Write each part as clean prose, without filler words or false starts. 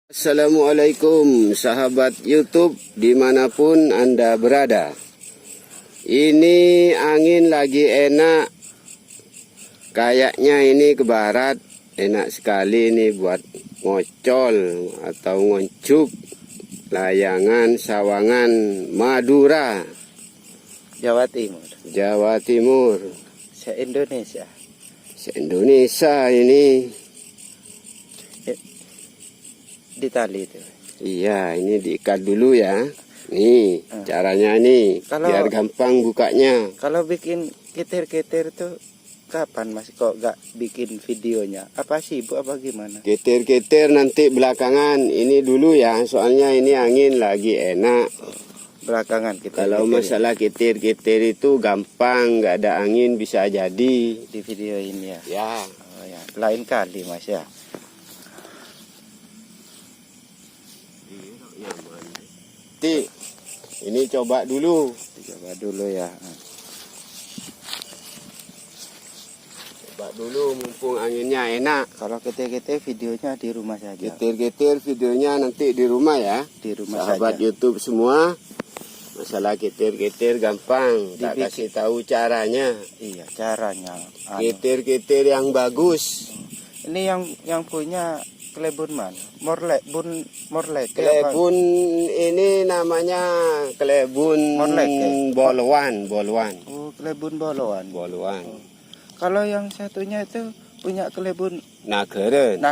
Assalamualaikum sahabat YouTube dimanapun Anda berada. Ini angin lagi enak. Kayaknya ini ke barat. Enak sekali ini buat ngocol atau ngoncuk layangan Sawangan Madura, Jawa Timur. Jawa Timur. Se-Indonesia. Se-Indonesia ini. Di tali itu. Iya, ini diikat dulu ya. Nih, caranya nih, biar gampang bukanya. Kalau bikin ketir-ketir tuh kapan Mas kok gak bikin videonya? Apa sibuk apa gimana? Ketir-ketir nanti belakangan. Ini dulu ya, soalnya ini angin lagi enak. Belakangan kita. Kalau masalah ketir-ketir itu gampang, nggak ada angin bisa jadi. Di video ini ya. Ya. Oh ya, lain kali Mas ya. Ini coba dulu. Coba dulu ya. Coba dulu mumpung anginnya enak. Kalau ketir-ketir videonya di rumah saja. Ketir-ketir videonya nanti di rumah ya. Di rumah sahabat saja. YouTube semua. Masalah ketir-ketir gampang. Tak kasih tahu caranya. Iya, caranya. Ketir-ketir yang bagus. Ini yang punya Klebun mana? Morlek. Klebun ini namanya Klebun Bolowan. Oh, Klebun Bolowan. Oh. Kalau yang satunya itu punya Klebun Nageren.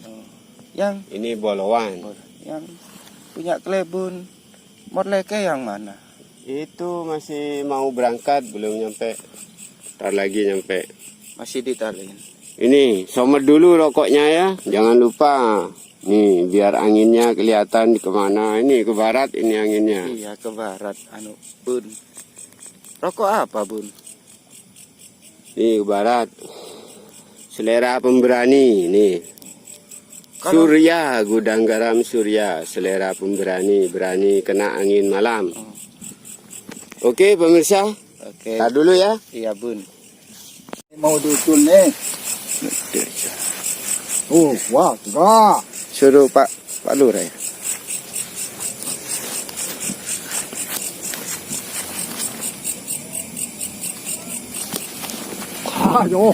Oh. Yang ini Bolowan. Yang punya Klebun Morleke yang mana? Itu masih mau berangkat, belum nyampe. Ntar lagi nyampe. Masih ditalin. Ini somet dulu rokoknya ya, jangan lupa. Nih biar anginnya kelihatan kemana. Ini ke barat ini anginnya. Iya ke barat, Bun. Rokok apa Bun? Nih ke barat. Selera pemberani nih. Surya, gudang garam Surya. Selera pemberani, berani kena angin malam. Oke pemirsa. Oke. Tar dulu ya. Iya Bun. Mau dusun nih. Wah, enggak. Suruh Pak Lurah ya. Ayo.